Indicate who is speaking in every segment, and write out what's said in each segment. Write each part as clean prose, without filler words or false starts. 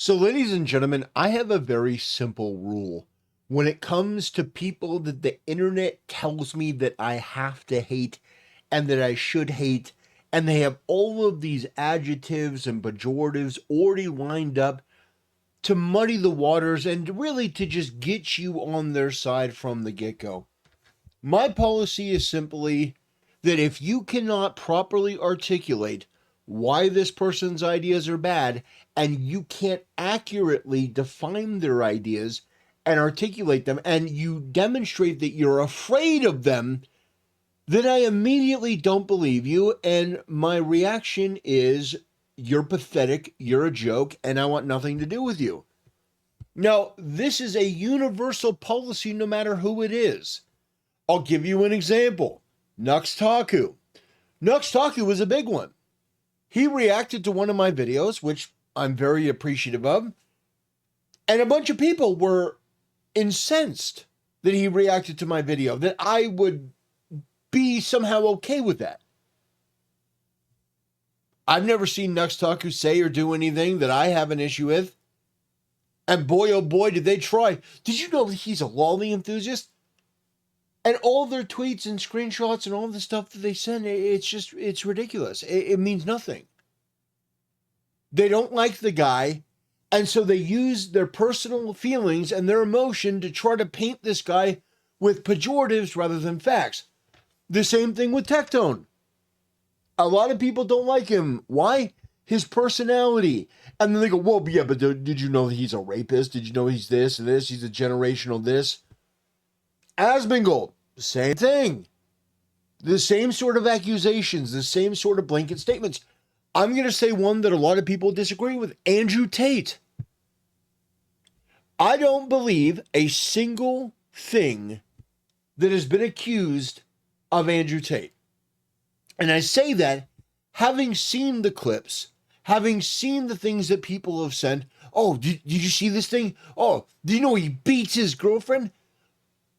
Speaker 1: So, ladies and gentlemen, I have a very simple rule when it comes to people that the internet tells me that I have to hate and that I should hate, and they have all of these adjectives and pejoratives already lined up to muddy the waters and really to just get you on their side from the get go. My policy is simply that if you cannot properly articulate why this person's ideas are bad and you can't accurately define their ideas and articulate them and you demonstrate that you're afraid of them, then I immediately don't believe you. And my reaction is, you're pathetic, you're a joke, and I want nothing to do with you. Now, this is a universal policy no matter who it is. I'll give you an example. Nuxtaku. Nuxtaku was a big one. He reacted to one of my videos, which I'm very appreciative of, and a bunch of people were incensed that he reacted to my video, that I would be somehow okay with that. I've never seen Nuxtaku say or do anything that I have an issue with. And boy, oh boy, did they try. Did you know that he's a lolly enthusiast? And all their tweets and screenshots and all the stuff that they send, it's ridiculous. It means nothing. They don't like the guy, and so they use their personal feelings and their emotion to try to paint this guy with pejoratives rather than facts. The same thing with Tectone. A lot of people don't like him. Why? His personality. And then they go, well, yeah, but did you know that he's a rapist? Did you know he's this and this? He's a generational this. Asmongold, same thing. The same sort of accusations, the same sort of blanket statements. I'm going to say one that a lot of people disagree with. Andrew Tate. I don't believe a single thing that has been accused of Andrew Tate. And I say that having seen the clips, having seen the things that people have sent. Oh, did you see this thing? Oh, do you know he beats his girlfriend?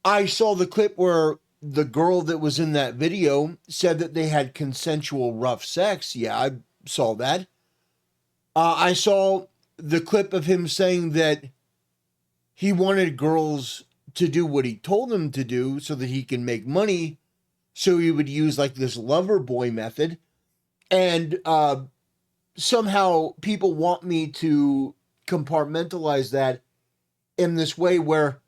Speaker 1: I saw the clip where the girl that was in that video said that they had consensual rough sex. Yeah, I saw that. I saw the clip of him saying that he wanted girls to do what he told them to do so that he can make money. So he would use like this lover boy method. And somehow people want me to compartmentalize that in this way where,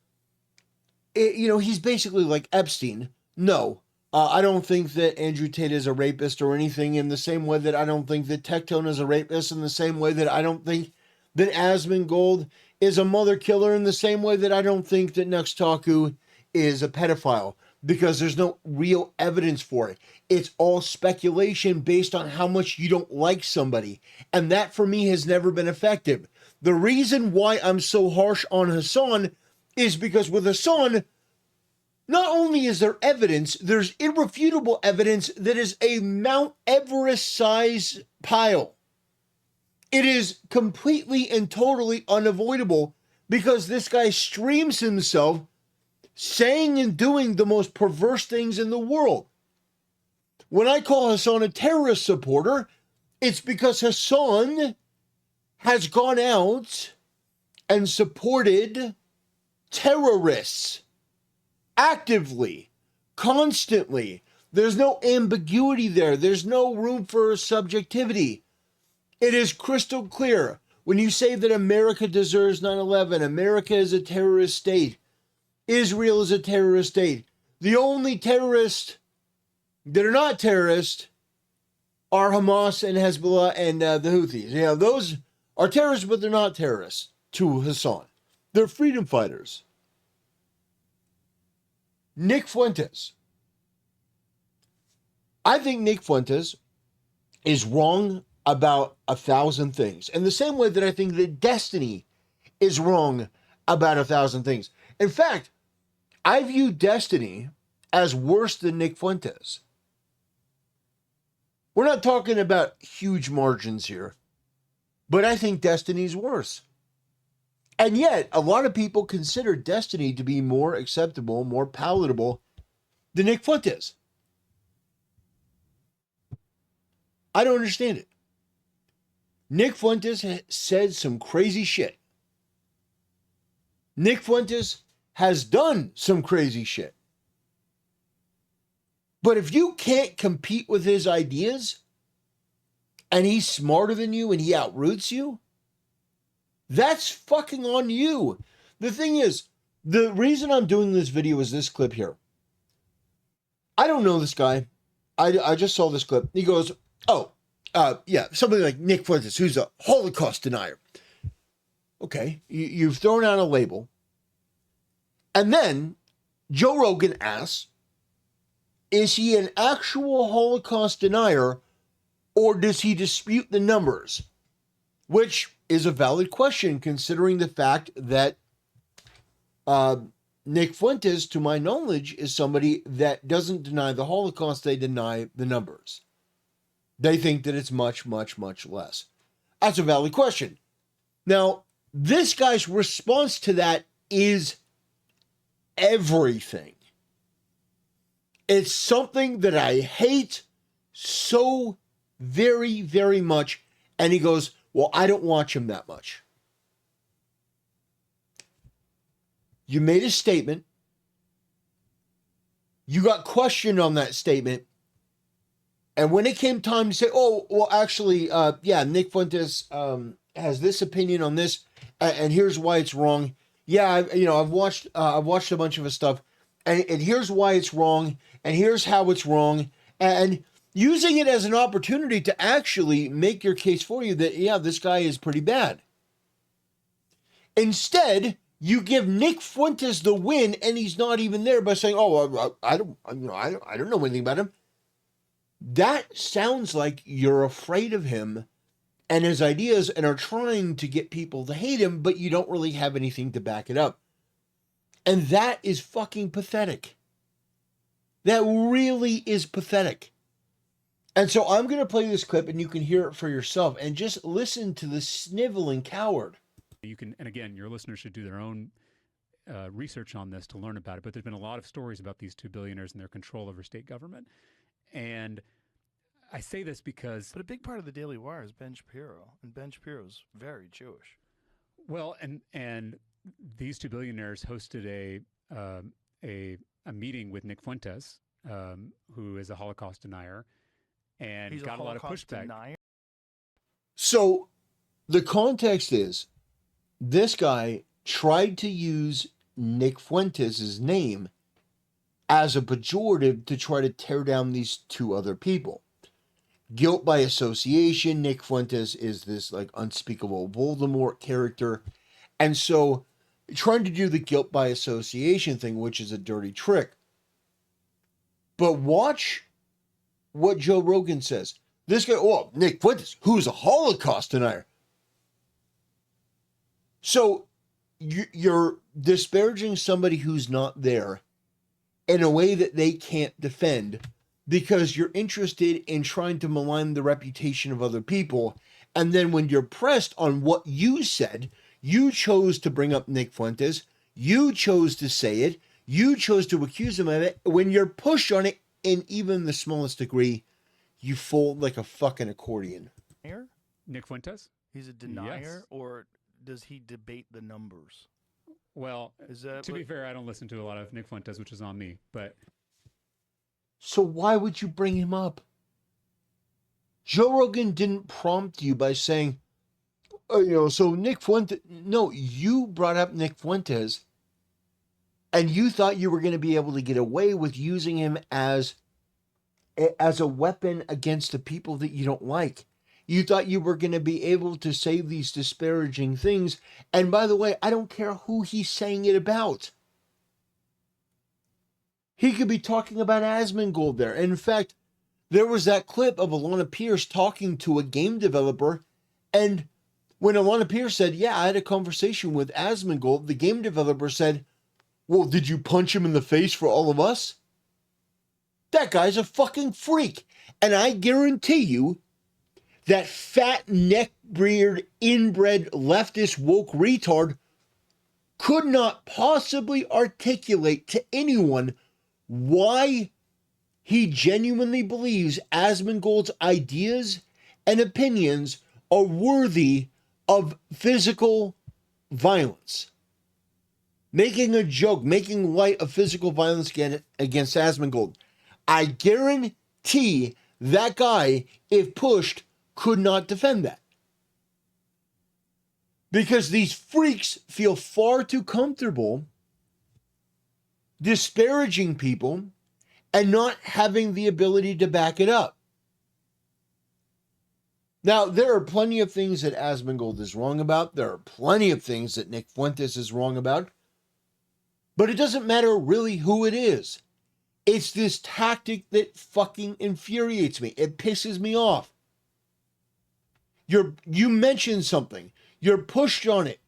Speaker 1: he's basically like Epstein. No, I don't think that Andrew Tate is a rapist or anything, in the same way that I don't think that Tectone is a rapist, in the same way that I don't think that Asmongold is a mother killer, in the same way that I don't think that Nuxtaku is a pedophile, because there's no real evidence for it. It's all speculation based on how much you don't like somebody. And that for me has never been effective. The reason why I'm so harsh on Hassan is because with Hassan, not only is there evidence, there's irrefutable evidence that is a Mount Everest size pile. It is completely and totally unavoidable because this guy streams himself saying and doing the most perverse things in the world. When I call Hassan a terrorist supporter, it's because Hassan has gone out and supported terrorists actively, constantly. There's no ambiguity there. There's no room for subjectivity. It is crystal clear. When you say that America deserves 9/11, America is a terrorist state, Israel is a terrorist state. The only terrorists that are not terrorists are Hamas and Hezbollah and the Houthis. Those are terrorists, but they're not terrorists to Hassan. They're freedom fighters. Nick Fuentes. I think Nick Fuentes is wrong about 1,000 things. In the same way that I think that Destiny is wrong about 1,000 things. In fact, I view Destiny as worse than Nick Fuentes. We're not talking about huge margins here, but I think Destiny's worse. And yet, a lot of people consider Destiny to be more acceptable, more palatable than Nick Fuentes. I don't understand it. Nick Fuentes said some crazy shit. Nick Fuentes has done some crazy shit. But if you can't compete with his ideas, and he's smarter than you and he outroots you, that's fucking on you. The thing is, the reason I'm doing this video is this clip here. I don't know this guy. I just saw this clip. He goes, yeah, somebody like Nick Fuentes, who's a Holocaust denier. Okay, you've thrown out a label. And then Joe Rogan asks, is he an actual Holocaust denier, or does he dispute the numbers? Which is a valid question, considering the fact that Nick Fuentes, to my knowledge, is somebody that doesn't deny the Holocaust. They deny the numbers. They think that it's much, much, much less. That's a valid question. Now, this guy's response to that is everything. It's something that I hate so very, very much. And he goes, well, I don't watch him that much. You made a statement. You got questioned on that statement. And when it came time to say, oh, well, actually, yeah, Nick Fuentes has this opinion on this, and here's why it's wrong. Yeah, I've watched a bunch of his stuff, and here's why it's wrong, and here's how it's wrong, and using it as an opportunity to actually make your case for you that, yeah, this guy is pretty bad. Instead, you give Nick Fuentes the win, and he's not even there by saying, "Oh, I don't know anything about him." That sounds like you're afraid of him and his ideas, and are trying to get people to hate him, but you don't really have anything to back it up, and that is fucking pathetic. That really is pathetic. And so I'm going to play this clip, and you can hear it for yourself, and just listen to the sniveling coward.
Speaker 2: You can, and again, your listeners should do their own research on this to learn about it. But there's been a lot of stories about these two billionaires and their control over state government. And I say this because,
Speaker 3: but a big part of the Daily Wire is Ben Shapiro, and Ben Shapiro's very Jewish.
Speaker 2: Well, and these two billionaires hosted a meeting with Nick Fuentes, who is a Holocaust denier, and
Speaker 3: He's
Speaker 2: got a lot of pushback.
Speaker 3: Denier?
Speaker 1: So the context is, this guy tried to use Nick Fuentes' name as a pejorative to try to tear down these two other people. Guilt by association. Nick Fuentes is this like unspeakable Voldemort character. And so trying to do the guilt by association thing, which is a dirty trick. But watch what Joe Rogan says. This guy, oh, Nick Fuentes, who's a Holocaust denier. So you're disparaging somebody who's not there in a way that they can't defend because you're interested in trying to malign the reputation of other people. And then when you're pressed on what you said, you chose to bring up Nick Fuentes. You chose to say it. You chose to accuse him of it. When you're pushed on it in even the smallest degree, you fold like a fucking accordion.
Speaker 2: Nick Fuentes?
Speaker 3: He's a denier,
Speaker 2: Yes.
Speaker 3: Or does he debate the numbers?
Speaker 2: Well,
Speaker 3: Is that
Speaker 2: to be fair, I don't listen to a lot of Nick Fuentes, which is on me. But
Speaker 1: So why would you bring him up? Joe Rogan didn't prompt you by saying, so Nick Fuentes. No, you brought up Nick Fuentes, and you thought you were going to be able to get away with using him as a weapon against the people that you don't like. You thought you were going to be able to say these disparaging things. And by the way, I don't care who he's saying it about. He could be talking about Asmongold there. And in fact, there was that clip of Alana Pierce talking to a game developer. And when Alana Pierce said, yeah, I had a conversation with Asmongold, the game developer said, well, did you punch him in the face for all of us? That guy's a fucking freak. And I guarantee you, that fat, neck-beard, inbred, leftist, woke retard could not possibly articulate to anyone why he genuinely believes Asmongold's ideas and opinions are worthy of physical violence. Making a joke, making light of physical violence against Asmongold. I guarantee that guy, if pushed, could not defend that. Because these freaks feel far too comfortable disparaging people and not having the ability to back it up. Now, there are plenty of things that Asmongold is wrong about. There are plenty of things that Nick Fuentes is wrong about. But it doesn't matter really who it is. It's this tactic that fucking infuriates me. It pisses me off. You mention something. You're pushed on it.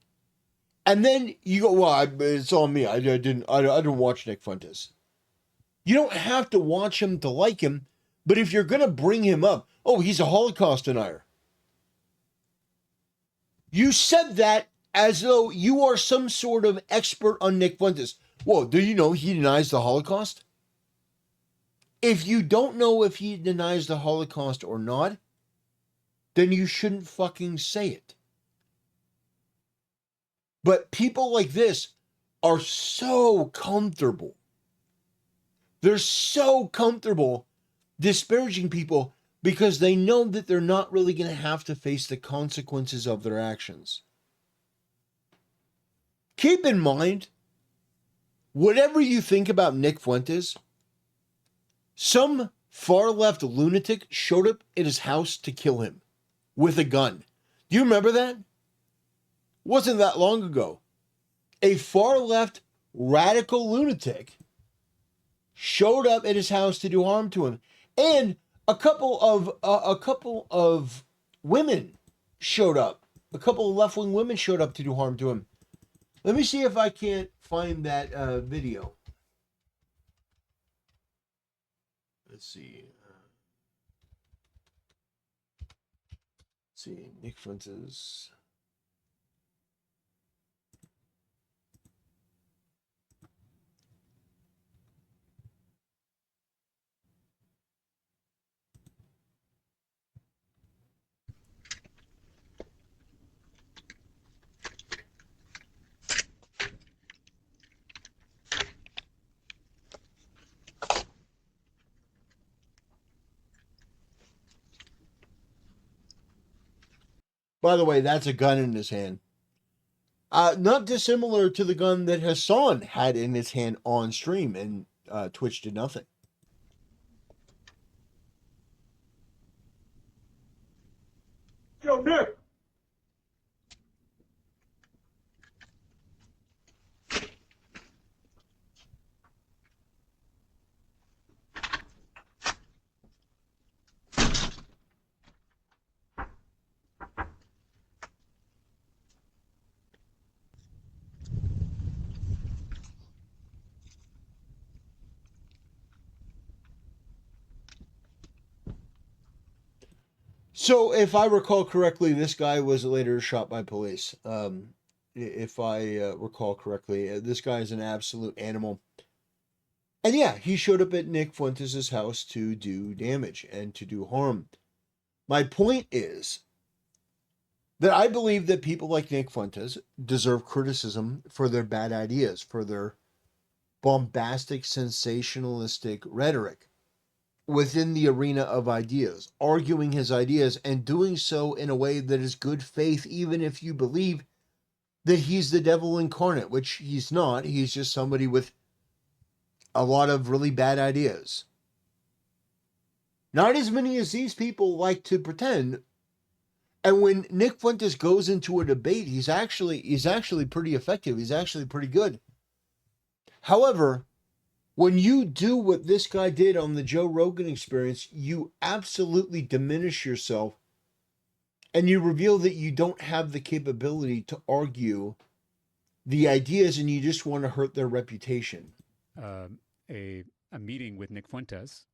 Speaker 1: And then you go, well, it's on me. I didn't watch Nick Fuentes. You don't have to watch him to like him. But if you're going to bring him up, oh, he's a Holocaust denier. You said that as though you are some sort of expert on Nick Fuentes. Well, do you know he denies the Holocaust? If you don't know if he denies the Holocaust or not, then you shouldn't fucking say it. But people like this are so comfortable. They're so comfortable disparaging people because they know that they're not really going to have to face the consequences of their actions. Keep in mind, whatever you think about Nick Fuentes, some far-left lunatic showed up at his house to kill him with a gun. Do you remember that? Wasn't that long ago. A far-left radical lunatic showed up at his house to do harm to him. And a couple of women showed up. A couple of left-wing women showed up to do harm to him. Let me see if I can't find that video. Let's see. Nick Fuentes. By the way, that's a gun in his hand. Not dissimilar to the gun that Hassan had in his hand on stream, and Twitch did nothing. Yo, Nick! So, if I recall correctly, this guy was later shot by police. If I recall correctly, this guy is an absolute animal. And yeah, he showed up at Nick Fuentes' house to do damage and to do harm. My point is that I believe that people like Nick Fuentes deserve criticism for their bad ideas, for their bombastic, sensationalistic rhetoric within the arena of ideas, arguing his ideas and doing so in a way that is good faith, even if you believe that he's the devil incarnate, which he's not. He's just somebody with a lot of really bad ideas. Not as many as these people like to pretend. And when Nick Fuentes goes into a debate, he's actually pretty effective. He's actually pretty good. However, when you do what this guy did on the Joe Rogan Experience, you absolutely diminish yourself and you reveal that you don't have the capability to argue the ideas and you just want to hurt their reputation.
Speaker 2: A meeting with Nick Fuentes,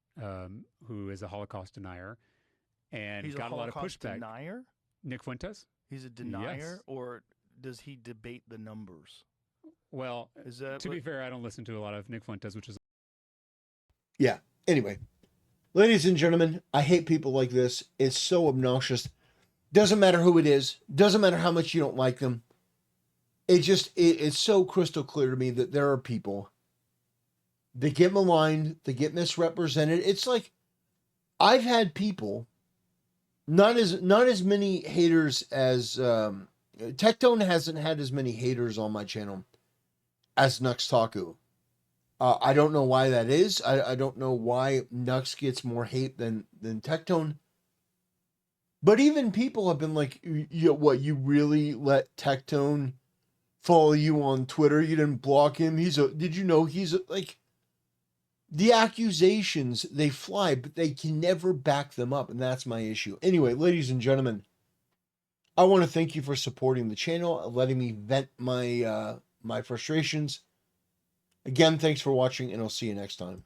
Speaker 2: who is a Holocaust denier, and
Speaker 3: He's
Speaker 2: got a lot of
Speaker 3: Holocaust
Speaker 2: pushback.
Speaker 3: Denier?
Speaker 2: Nick Fuentes?
Speaker 3: He's a denier,
Speaker 2: Yes.
Speaker 3: or does he debate the numbers?
Speaker 2: Well,
Speaker 3: Is that
Speaker 2: to be fair, I don't listen to a lot of Nick Fuentes, which is...
Speaker 1: Yeah. Anyway, ladies and gentlemen, I hate people like this. It's so obnoxious. Doesn't matter who it is. Doesn't matter how much you don't like them. It's so crystal clear to me that there are people that get maligned, they get misrepresented. It's like I've had people, not as many haters as Tectone hasn't had as many haters on my channel as Nux Taku. I don't know why that is. I don't know why Nux gets more hate than Tectone. But even people have been like, you really let Tectone follow you on Twitter? You didn't block him? Did you know like, the accusations, they fly, but they can never back them up. And that's my issue. Anyway, ladies and gentlemen, I want to thank you for supporting the channel, letting me vent my frustrations. Again, thanks for watching, and I'll see you next time.